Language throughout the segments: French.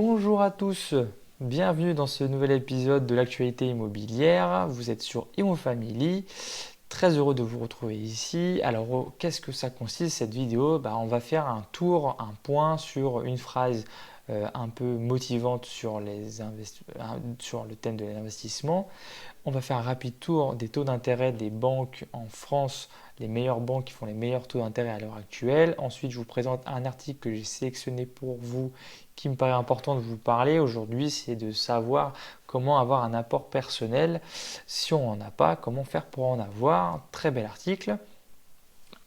Bonjour à tous, bienvenue dans ce nouvel épisode de l'actualité immobilière. Vous êtes sur ImmoFamily. Très heureux de vous retrouver ici. Alors, qu'est-ce que ça consiste cette vidéo? On va faire un tour, un point sur une phrase un peu motivante sur le thème de l'investissement. On va faire un rapide tour des taux d'intérêt des banques en France, les meilleures banques qui font les meilleurs taux d'intérêt à l'heure actuelle. Ensuite, je vous présente un article que j'ai sélectionné pour vous qui me paraît important de vous parler aujourd'hui, c'est de savoir comment avoir un apport personnel. Si on n'en a pas, comment faire pour en avoir? Très bel article.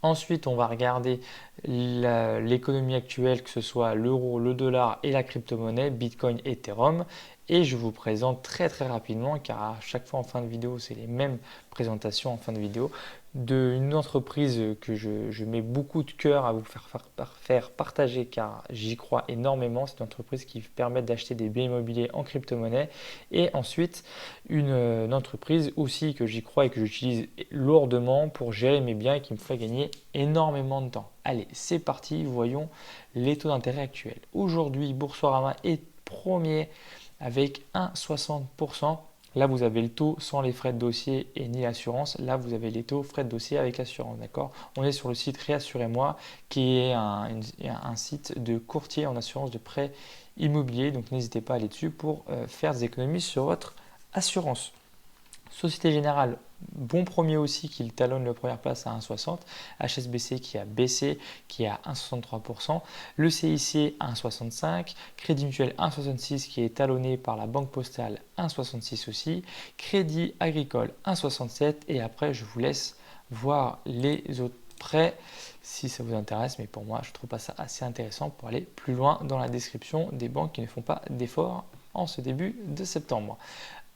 Ensuite, on va regarder l'économie actuelle, que ce soit l'euro, le dollar et la crypto-monnaie, Bitcoin, Ethereum. Et je vous présente très rapidement, car à chaque fois en fin de vidéo, c'est les mêmes présentations en fin de vidéo, d'une entreprise que je mets beaucoup de cœur à vous faire partager, car j'y crois énormément. C'est une entreprise qui permet d'acheter des biens immobiliers en crypto-monnaie. Et ensuite, une entreprise aussi que j'y crois et que j'utilise lourdement pour gérer mes biens et qui me fait gagner énormément de temps. Allez, c'est parti, voyons les taux d'intérêt actuels. Aujourd'hui, Boursorama est premier avec 1,60%. Là, vous avez le taux sans les frais de dossier et ni l'assurance. Là, vous avez les taux frais de dossier avec l'assurance. D'accord? On est sur le site Réassurez-moi, qui est un site de courtier en assurance de prêt immobilier. Donc, n'hésitez pas à aller dessus pour faire des économies sur votre assurance. Société Générale, bon premier aussi, qui talonne la première place à 1,60. HSBC qui a baissé, qui est à 1,63%. Le CIC 1,65. Crédit Mutuel 1,66 qui est talonné par la Banque Postale 1,66 aussi. Crédit Agricole 1,67. Et après, je vous laisse voir les autres prêts si ça vous intéresse. Mais pour moi, je trouve pas ça assez intéressant pour aller plus loin dans la description des banques qui ne font pas d'efforts en ce début de septembre.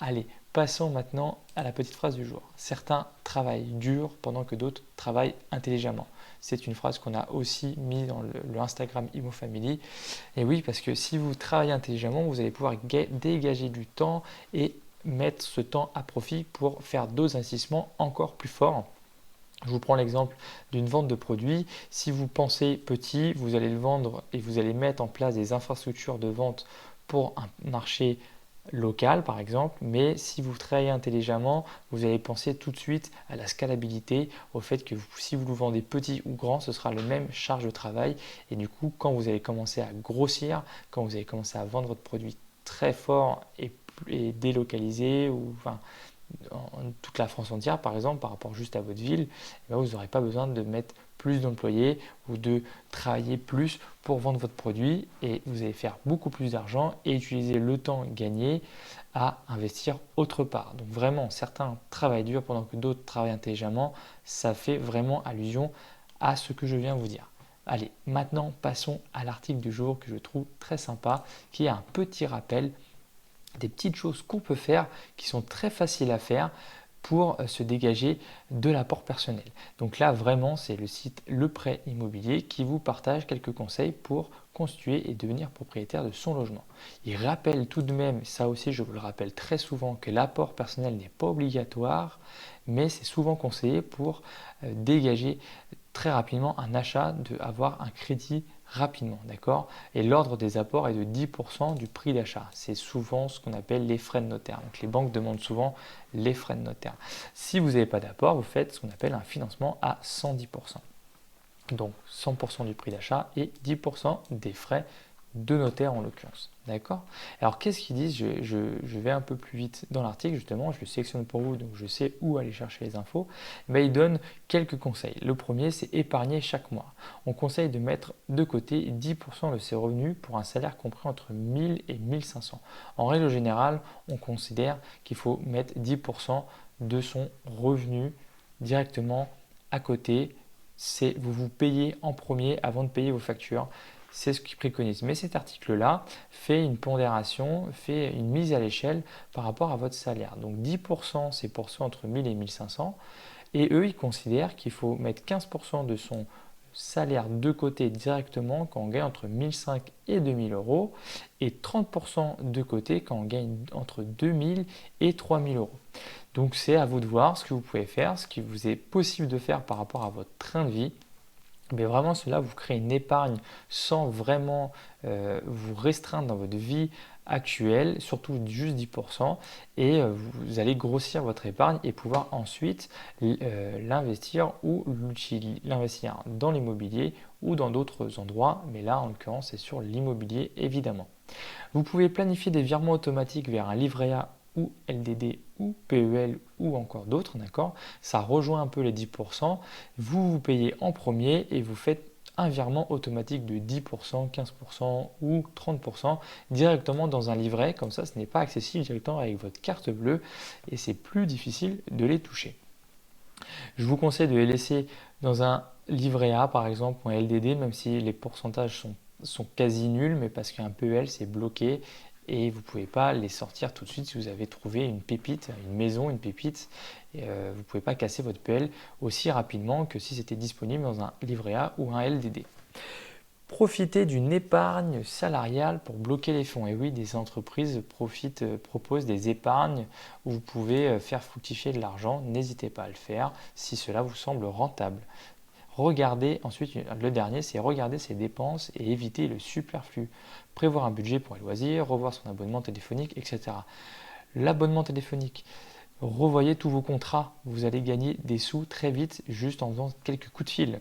Allez, passons maintenant à la petite phrase du jour. Certains travaillent dur pendant que d'autres travaillent intelligemment. C'est une phrase qu'on a aussi mis dans le Instagram ImmoFamily. Et oui, parce que si vous travaillez intelligemment, vous allez pouvoir dégager du temps et mettre ce temps à profit pour faire d'autres investissements encore plus forts. Je vous prends l'exemple d'une vente de produits. Si vous pensez petit, vous allez le vendre et vous allez mettre en place des infrastructures de vente pour un marché local par exemple, mais si vous travaillez intelligemment, vous allez penser tout de suite à la scalabilité, au fait que si vous le vendez petit ou grand, ce sera le même charge de travail et du coup quand vous allez commencer à grossir, quand vous allez commencer à vendre votre produit très fort et délocalisé ou enfin toute la France entière par exemple par rapport juste à votre ville, vous n'aurez pas besoin de mettre plus d'employés ou de travailler plus pour vendre votre produit et vous allez faire beaucoup plus d'argent et utiliser le temps gagné à investir autre part. Donc vraiment, certains travaillent dur pendant que d'autres travaillent intelligemment. Ça fait vraiment allusion à ce que je viens vous dire. Allez, maintenant passons à l'article du jour que je trouve très sympa, qui est un petit rappel des petites choses qu'on peut faire qui sont très faciles à faire pour se dégager de l'apport personnel. Donc là, vraiment, c'est le site Le Prêt Immobilier qui vous partage quelques conseils pour constituer et devenir propriétaire de son logement. Il rappelle tout de même, ça aussi je vous le rappelle très souvent, que l'apport personnel n'est pas obligatoire, mais c'est souvent conseillé pour dégager très rapidement un achat, avoir un crédit rapidement, d'accord? Et l'ordre des apports est de 10% du prix d'achat. C'est souvent ce qu'on appelle les frais de notaire. Donc les banques demandent souvent les frais de notaire. Si vous n'avez pas d'apport, vous faites ce qu'on appelle un financement à 110%. Donc 100% du prix d'achat et 10% des frais de notaire en l'occurrence. D'accord? Alors qu'est-ce qu'ils disent? Je vais un peu plus vite dans l'article justement, je le sélectionne pour vous donc je sais où aller chercher les infos. Ils donnent quelques conseils. Le premier, c'est épargner chaque mois. On conseille de mettre de côté 10% de ses revenus pour un salaire compris entre 1000 et 1500. En règle générale, on considère qu'il faut mettre 10% de son revenu directement à côté. C'est vous vous payez en premier avant de payer vos factures. C'est ce qu'ils préconisent. Mais cet article-là fait une pondération, fait une mise à l'échelle par rapport à votre salaire. Donc 10%, c'est pour ceux entre 1000 et 1500. Et eux, ils considèrent qu'il faut mettre 15% de son salaire de côté directement quand on gagne entre 1005 et 2000 euros et 30% de côté quand on gagne entre 2000 et 3000 euros. Donc c'est à vous de voir ce que vous pouvez faire, ce qui vous est possible de faire par rapport à votre train de vie. Mais vraiment, cela vous crée une épargne sans vraiment vous restreindre dans votre vie actuelle, surtout juste 10%, et vous allez grossir votre épargne et pouvoir ensuite l'investir ou l'investir dans l'immobilier ou dans d'autres endroits, mais là en l'occurrence c'est sur l'immobilier évidemment. Vous pouvez planifier des virements automatiques vers un livret A ou LDD ou PEL ou encore d'autres, d'accord? Ça rejoint un peu les 10%. Vous payez en premier et vous faites un virement automatique de 10%, 15% ou 30% directement dans un livret. Comme ça, ce n'est pas accessible directement avec votre carte bleue et c'est plus difficile de les toucher. Je vous conseille de les laisser dans un livret A par exemple ou un LDD, même si les pourcentages sont quasi nuls, mais parce qu'un PEL c'est bloqué et vous ne pouvez pas les sortir tout de suite si vous avez trouvé une pépite, une maison, une pépite. Vous ne pouvez pas casser votre PEL aussi rapidement que si c'était disponible dans un livret A ou un LDD. Profitez d'une épargne salariale pour bloquer les fonds. Et oui, des entreprises proposent des épargnes où vous pouvez faire fructifier de l'argent. N'hésitez pas à le faire si cela vous semble rentable. Regardez, ensuite, le dernier, c'est regarder ses dépenses et éviter le superflu. Prévoir un budget pour les loisirs, revoir son abonnement téléphonique, etc. L'abonnement téléphonique, revoyez tous vos contrats. Vous allez gagner des sous très vite juste en faisant quelques coups de fil.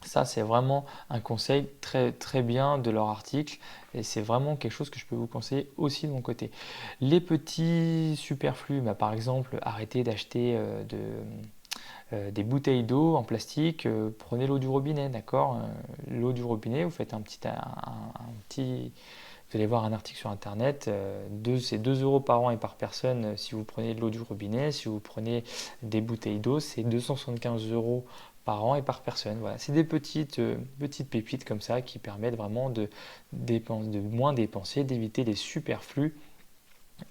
Ça, c'est vraiment un conseil très, très bien de leur article et c'est vraiment quelque chose que je peux vous conseiller aussi de mon côté. Les petits superflus, par exemple, arrêtez d'acheter des bouteilles d'eau en plastique, prenez l'eau du robinet, d'accord? L'eau du robinet, vous faites un petit, vous allez voir un article sur internet, c'est 2 euros par an et par personne si vous prenez de l'eau du robinet. Si vous prenez des bouteilles d'eau, c'est 275 euros par an et par personne. Voilà, c'est des petites pépites comme ça qui permettent vraiment de moins dépenser, d'éviter les superflus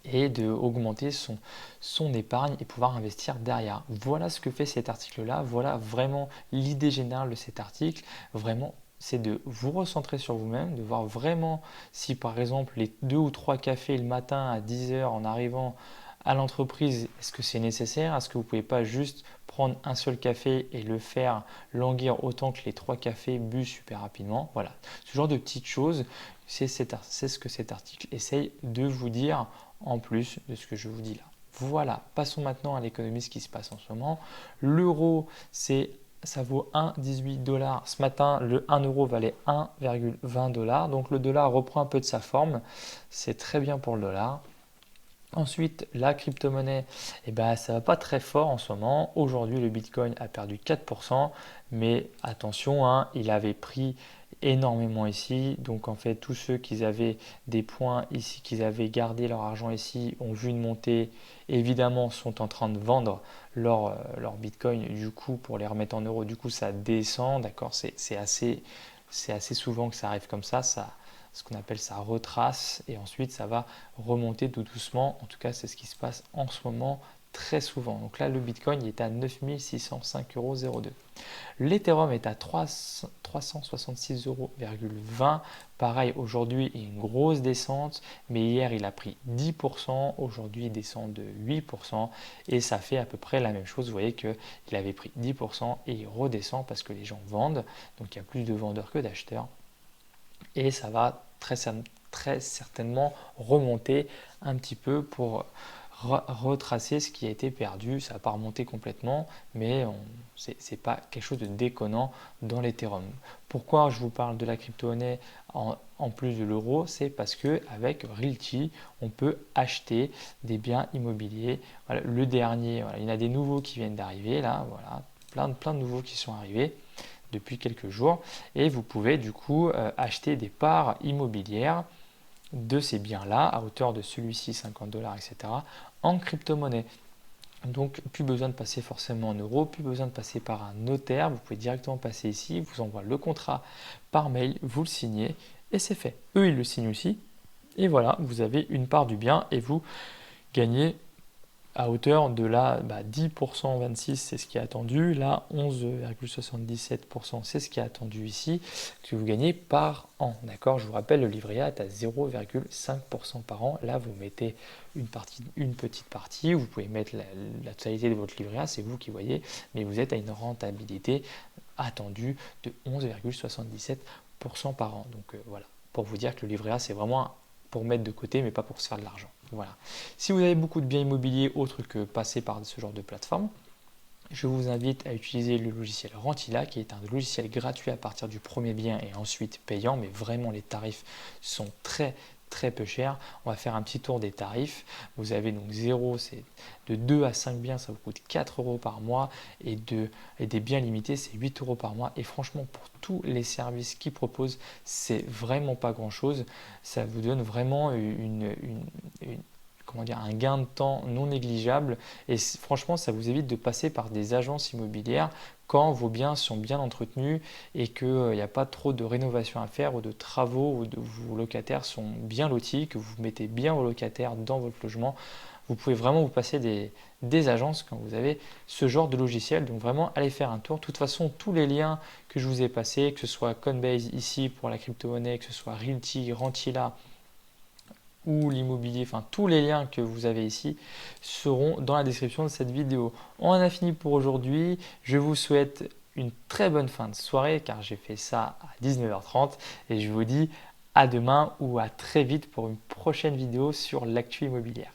et d'augmenter son épargne et pouvoir investir derrière. Voilà ce que fait cet article-là. Voilà vraiment l'idée générale de cet article. Vraiment, c'est de vous recentrer sur vous-même, de voir vraiment si par exemple les 2 ou 3 cafés le matin à 10 heures en arrivant à l'entreprise, est-ce que c'est nécessaire? Est-ce que vous ne pouvez pas juste prendre un seul café et le faire languir autant que les 3 cafés bu super rapidement? Voilà, ce genre de petites choses, c'est ce que cet article essaye de vous dire en plus de ce que je vous dis là. Voilà, passons maintenant à l'économie, ce qui se passe en ce moment. L'euro, ça vaut 1,18 $. Ce matin, le 1 euro valait 1,20 $. Donc le dollar reprend un peu de sa forme. C'est très bien pour le dollar. Ensuite, la crypto-monnaie, ça ne va pas très fort en ce moment. Aujourd'hui, le Bitcoin a perdu 4%, mais attention, hein, il avait pris énormément ici. Donc en fait, tous ceux qui avaient des points ici, qui avaient gardé leur argent ici, ont vu une montée. Évidemment, sont en train de vendre leur Bitcoin du coup pour les remettre en euros. Du coup, ça descend, d'accord, c'est assez souvent que ça arrive comme ça, ce qu'on appelle ça retrace et ensuite ça va remonter tout doucement. En tout cas, c'est ce qui se passe en ce moment très souvent. Donc là, le Bitcoin il est à 9605,02 €. L'Ethereum est à 366,20 €. Pareil, aujourd'hui, il y a une grosse descente, mais hier, il a pris 10%. Aujourd'hui, il descend de 8%. Et ça fait à peu près la même chose. Vous voyez qu'il avait pris 10% et il redescend parce que les gens vendent. Donc, il y a plus de vendeurs que d'acheteurs. Et ça va très certainement remonter un petit peu pour retracer ce qui a été perdu. Ça va pas remonter complètement, mais ce n'est pas quelque chose de déconnant dans l'Ethereum. Pourquoi je vous parle de la crypto-monnaie en plus de l'euro? C'est parce qu'avec Realty, on peut acheter des biens immobiliers. Voilà, le dernier, voilà, il y en a des nouveaux qui viennent d'arriver là, voilà, plein de nouveaux qui sont arrivés depuis quelques jours et vous pouvez du coup acheter des parts immobilières de ces biens-là à hauteur de celui-ci 50 $, etc. en crypto-monnaie. Donc plus besoin de passer forcément en euros, plus besoin de passer par un notaire, vous pouvez directement passer ici, ils vous envoie le contrat par mail, vous le signez et c'est fait. Eux ils le signent aussi et voilà, vous avez une part du bien et vous gagnez à hauteur de là 10%, 26 c'est ce qui est attendu, là 11,77% c'est ce qui est attendu ici, que vous gagnez par an. D'accord, je vous rappelle, le livret A est à 0,5% par an. Là vous mettez une petite partie, vous pouvez mettre la totalité de votre livret A, c'est vous qui voyez, mais vous êtes à une rentabilité attendue de 11,77% par an. Donc voilà, pour vous dire que le livret A c'est vraiment pour mettre de côté, mais pas pour se faire de l'argent. Voilà. Si vous avez beaucoup de biens immobiliers autres que passer par ce genre de plateforme, je vous invite à utiliser le logiciel Rentila, qui est un logiciel gratuit à partir du premier bien et ensuite payant, mais vraiment les tarifs sont très peu chers. On va faire un petit tour des tarifs. Vous avez donc 0, c'est de 2 à 5 biens, ça vous coûte 4 euros par mois, et des biens limités, c'est 8 euros par mois. Et franchement, pour tous les services qu'ils proposent, c'est vraiment pas grand chose. Ça vous donne vraiment un gain de temps non négligeable, et franchement ça vous évite de passer par des agences immobilières quand vos biens sont bien entretenus et qu'il n'y a pas trop de rénovation à faire ou de travaux, ou vos locataires sont bien lotis, que vous mettez bien vos locataires dans votre logement. Vous pouvez vraiment vous passer des agences quand vous avez ce genre de logiciel. Donc vraiment, allez faire un tour. De toute façon, tous les liens que je vous ai passés, que ce soit Coinbase ici pour la crypto-monnaie, que ce soit Realty, Rentila ou l'immobilier, enfin tous les liens que vous avez ici seront dans la description de cette vidéo. On en a fini pour aujourd'hui. Je vous souhaite une très bonne fin de soirée car j'ai fait ça à 19h30 et je vous dis à demain ou à très vite pour une prochaine vidéo sur l'actu immobilière.